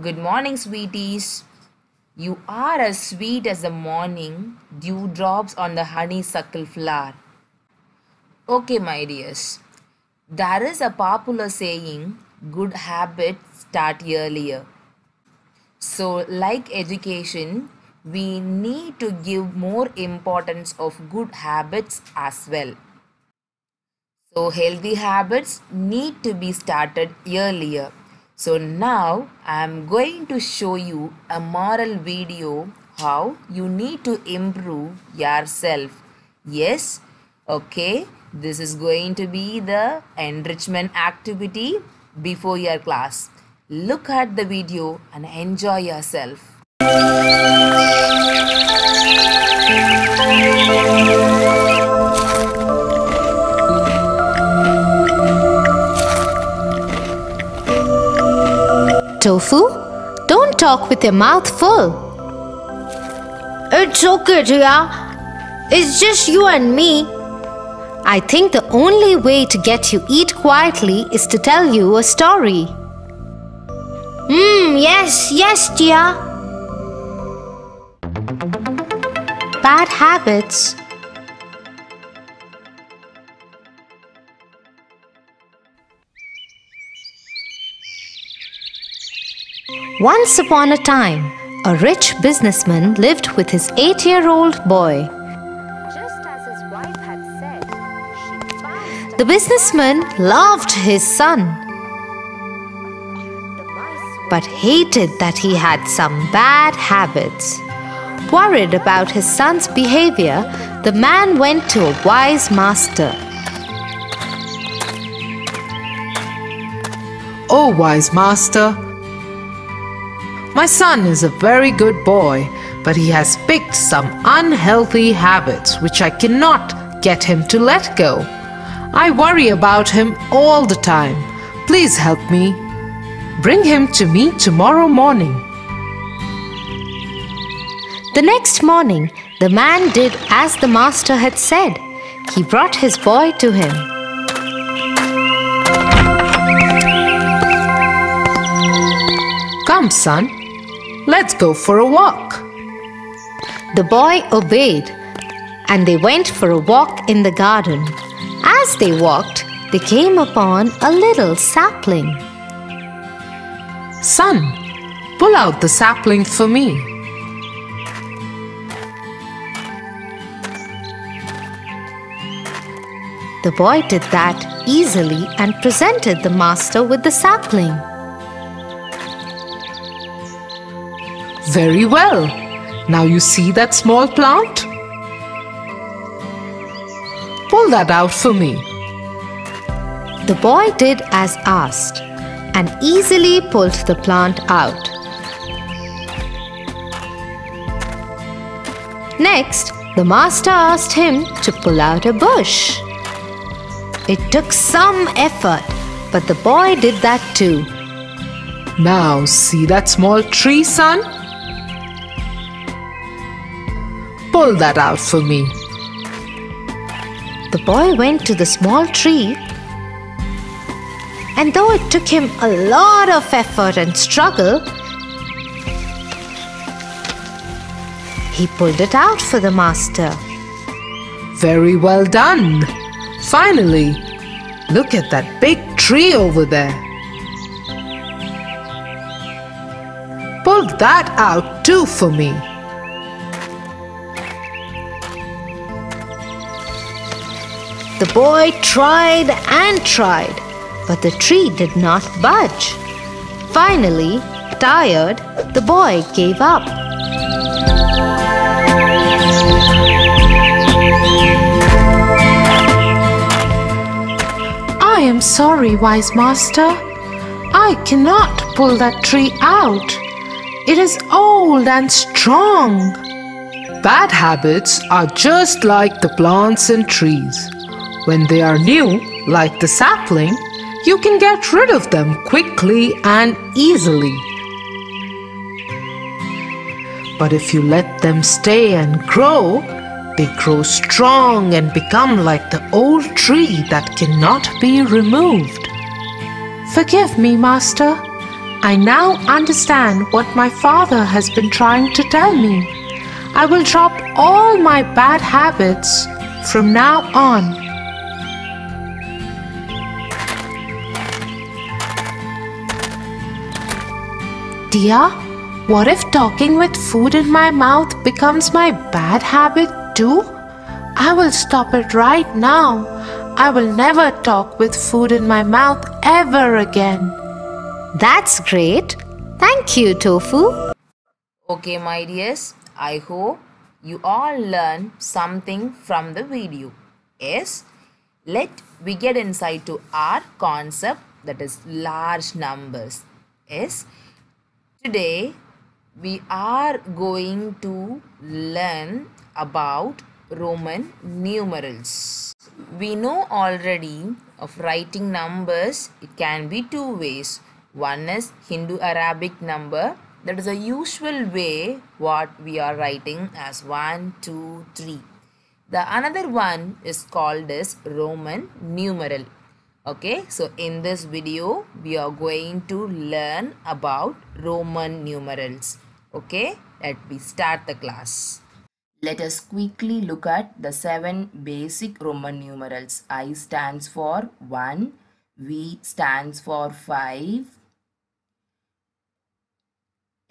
Good morning, sweeties. You are as sweet as the morning dewdrops on the honeysuckle flower. Okay, my dears. There is a popular saying, good habits start earlier. So, like education, we need to give more importance of good habits as well. So, healthy habits need to be started earlier. So, now I am going to show you a moral video how you need to improve yourself. Yes, okay, this is going to be the enrichment activity before your class. Look at the video and enjoy yourself. Tofu, don't talk with your mouth full. It's okay, Tia. It's just you and me. I think the only way to get you eat quietly is to tell you a story. Yes, Tia. Bad habits. Once upon a time, a rich businessman lived with his 8-year-old boy. Just as his wife had said, the businessman loved his son, but hated that he had some bad habits. Worried about his son's behavior, the man went to a wise master. "Oh, wise master, my son is a very good boy, but he has picked some unhealthy habits which I cannot get him to let go. I worry about him all the time. Please help me. Bring him to me tomorrow morning." The next morning, the man did as the master had said. He brought his boy to him. "Come, son, let's go for a walk." The boy obeyed, and they went for a walk in the garden. As they walked, they came upon a little sapling. "Son, pull out the sapling for me." The boy did that easily and presented the master with the sapling. "Very well. Now you see that small plant? Pull that out for me." The boy did as asked and easily pulled the plant out. Next, the master asked him to pull out a bush. It took some effort, but the boy did that too. "Now see that small tree, son? Pull that out for me." The boy went to the small tree, and though it took him a lot of effort and struggle, he pulled it out for the master. "Very well done. Finally, look at that big tree over there. Pull that out too for me." The boy tried and tried, but the tree did not budge. Finally, tired, the boy gave up. "I am sorry, wise master. I cannot pull that tree out. It is old and strong." Bad habits are just like the plants and trees. When they are new, like the sapling, you can get rid of them quickly and easily. But if you let them stay and grow, they grow strong and become like the old tree that cannot be removed. "Forgive me, master. I now understand what my father has been trying to tell me. I will drop all my bad habits from now on. Dia, what if talking with food in my mouth becomes my bad habit too? I will stop it right now. I will never talk with food in my mouth ever again. That's great. Thank you, Tofu. Okay, my dears, I hope you all learn something from the video. Yes, let we get inside to our concept, that is large numbers. Yes, today we are going to learn about Roman numerals. We know already of writing numbers, it can be two ways. One is Hindu Arabic number, that is a usual way what we are writing as 1, 2, 3. The another one is called as Roman numeral. Okay, so in this video we are going to learn about Roman numerals. Okay, let me start the class. Let us quickly look at the 7 basic Roman numerals. I stands for 1, V stands for 5,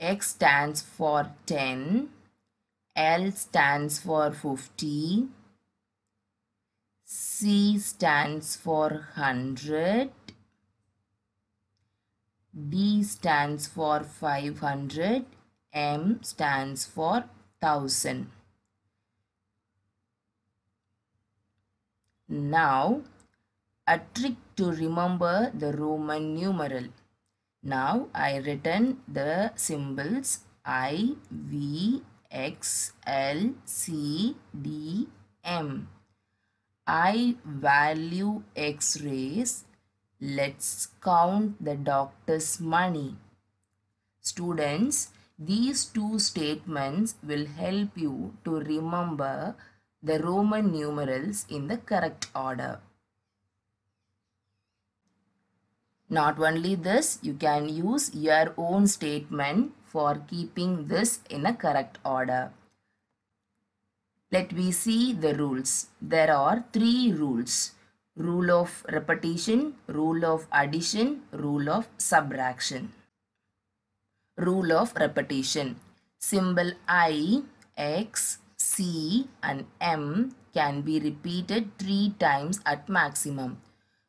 X stands for 10, L stands for 50, C stands for 100, D stands for 500, M stands for 1000. Now, a trick to remember the Roman numeral. Now, I written the symbols I, V, X, L, C, D, M. I value X-rays. Let's count the doctor's money. Students, these two statements will help you to remember the Roman numerals in the correct order. Not only this, you can use your own statement for keeping this in a correct order. Let me see the rules. There are 3 rules. Rule of repetition, rule of addition, rule of subtraction. Rule of repetition. Symbol I, X, C and M can be repeated 3 times at maximum.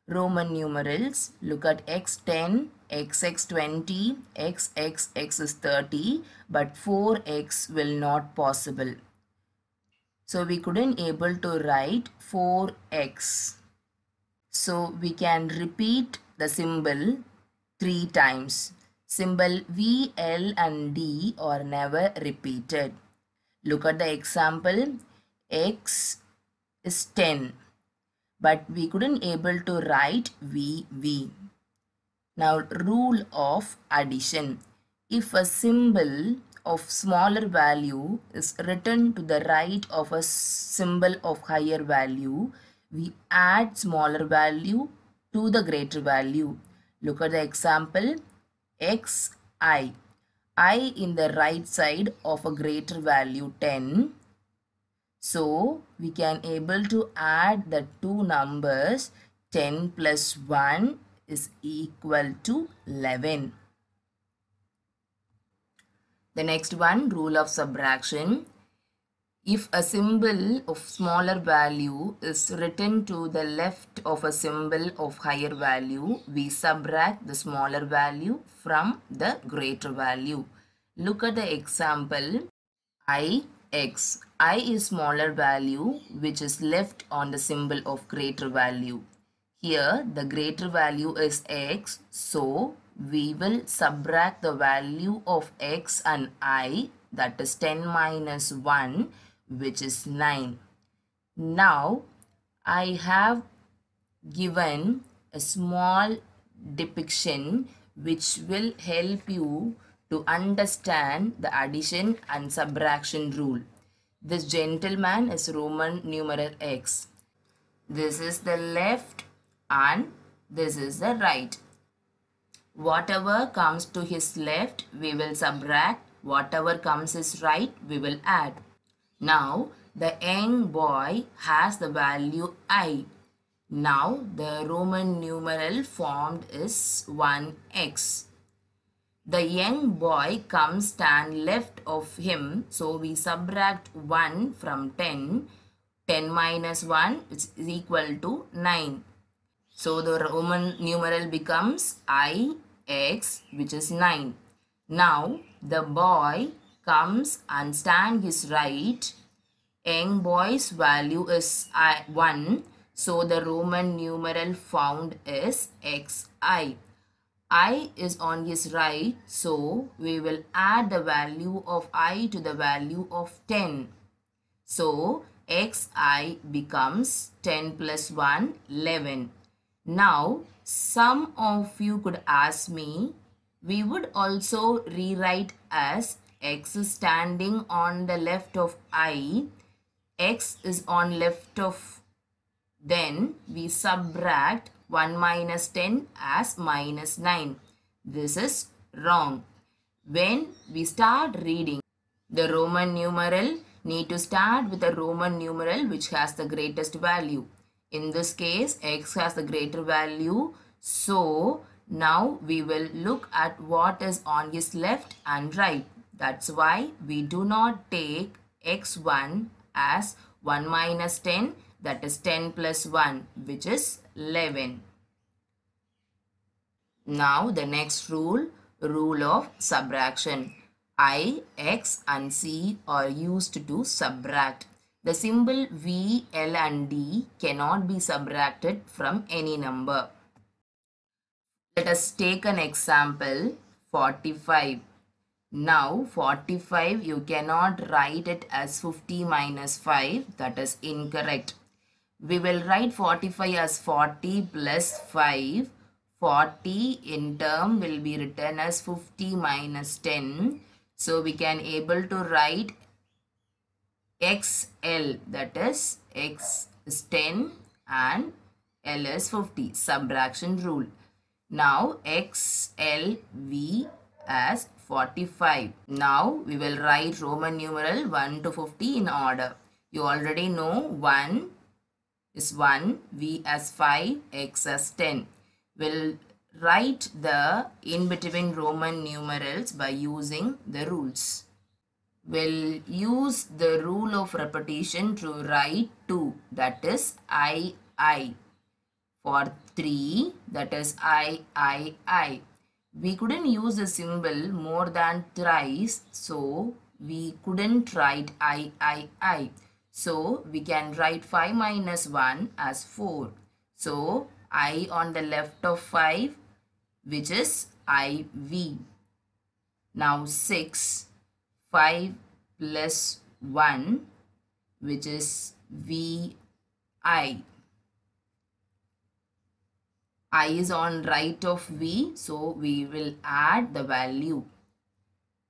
Roman numerals, look at X10, XX20, XXX is 30, but 4X will not possible. So we couldn't able to write 4X. So we can repeat the symbol 3 times. Symbol V, L and D are never repeated. Look at the example. X is 10. But we couldn't able to write VV. Now rule of addition. If a symbol of smaller value is written to the right of a symbol of higher value, we add smaller value to the greater value. Look at the example. XI. I in the right side of a greater value 10. So, we can able to add the two numbers. 10 plus 1 is equal to 11. The next one, rule of subtraction. If a symbol of smaller value is written to the left of a symbol of higher value, we subtract the smaller value from the greater value. Look at the example. X. I is smaller value which is left on the symbol of greater value. Here the greater value is X, so we will subtract the value of X and I, that is 10 minus 1, which is 9. Now I have given a small depiction which will help you to understand the addition and subtraction rule. This gentleman is Roman numeral X. This is the left and this is the right. Whatever comes to his left, we will subtract. Whatever comes his right, we will add. Now, the young boy has the value I. Now, the Roman numeral formed is 1x. The young boy comes stand left of him, so we subtract 1 from 10. 10 minus 1 is equal to 9. So the Roman numeral becomes ix, which is 9. Now the boy comes and stand his right. Young boy's value is 1. So the Roman numeral found is xi. I is on his right, so we will add the value of I to the value of 10. So xi becomes 10 plus 1, 11. Now, some of you could ask me, we would also rewrite as x is standing on the left of I, x is on left of, then we subtract 1 minus 10 as minus 9. This is wrong. When we start reading the Roman numeral, need to start with the Roman numeral which has the greatest value. In this case, x has the greater value. So, now we will look at what is on his left and right. That's why we do not take x1 as 1 minus 10, that is 10 plus 1, which is 11. Now the next rule of subtraction. I, X and C are used to subtract. The symbol V, L and D cannot be subtracted from any number. Let us take an example, 45. Now 45 you cannot write it as 50 minus 5, that is incorrect. We will write 45 as 40 plus 5. 40 in term will be written as 50 minus 10. So we can able to write XL, that is X is 10 and L is 50. Subtraction rule. Now XLV as 45. Now we will write Roman numeral 1 to 50 in order. You already know 1 is 1, V as 5, X as 10. We'll write the in between Roman numerals by using the rules. We'll use the rule of repetition to write 2, that is I. For 3, that is I. We couldn't use the symbol more than thrice, so we couldn't write I. So we can write 5 minus 1 as 4. So I on the left of 5, which is IV. Now 6, 5 plus 1, which is VI. I is on right of V, so we will add the value.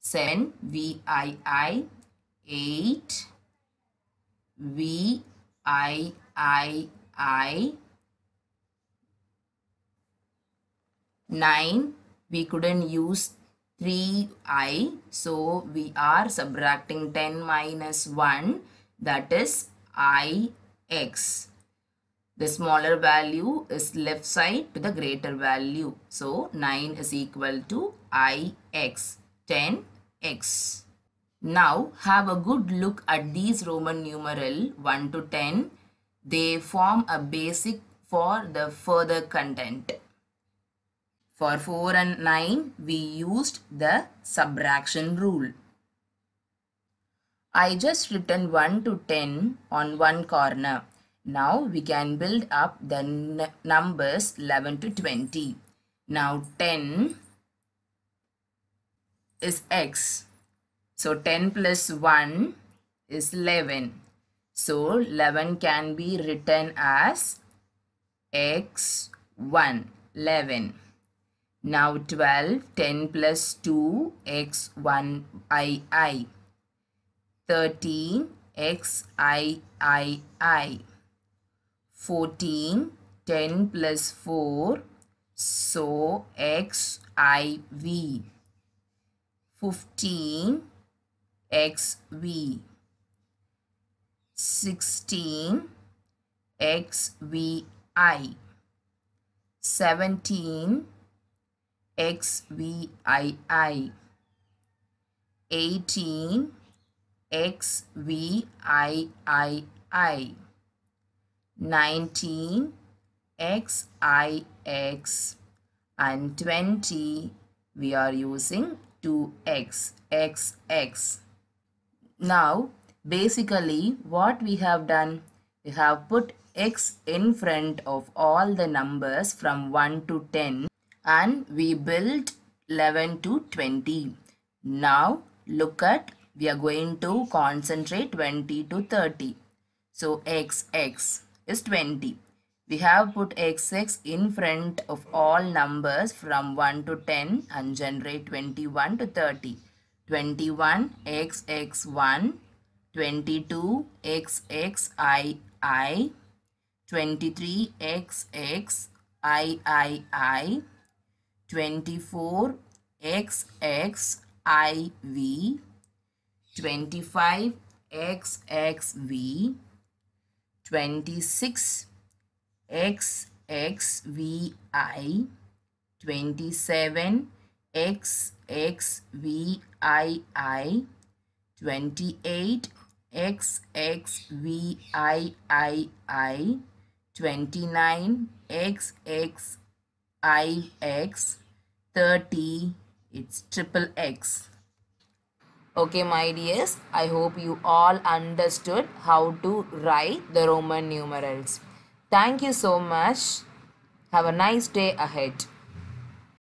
7 VII, 8 VIII, 9, we couldn't use 3I, so we are subtracting 10 minus 1, that is IX. The smaller value is left side to the greater value. So 9 is equal to IX, 10x. Now have a good look at these Roman numeral 1 to 10. They form a basic for the further content. For 4 and 9, we used the subtraction rule. I just written 1 to 10 on one corner. Now we can build up the numbers 11 to 20. Now 10 is x. So 10 plus 1 is 11. So 11 can be written as x1, 11. Now 12, 10 plus 2, x1 I. 13, xi. 14, 10 plus 4, So XIV. 15 XV. 16 XVI. 17 XVII. 18 XVIII. 19 XIX, and 20 we are using 2x, xx. Now basically what we have done, we have put x in front of all the numbers from 1 to 10 and we built 11 to 20. Now look at, we are going to concentrate 20 to 30. So xx is 20. We have put xx in front of all numbers from 1 to 10 and generate 21 to 30. 21 xx1, 22 xxii, 23 xxiii, 24 xxiv, 25 xxv, 26 xxvi, 27 xxvii, 28 xxvii, 29 xxix, 30 it's triple x. Okay, my dears, I hope you all understood how to write the Roman numerals. Thank you so much. Have a nice day ahead.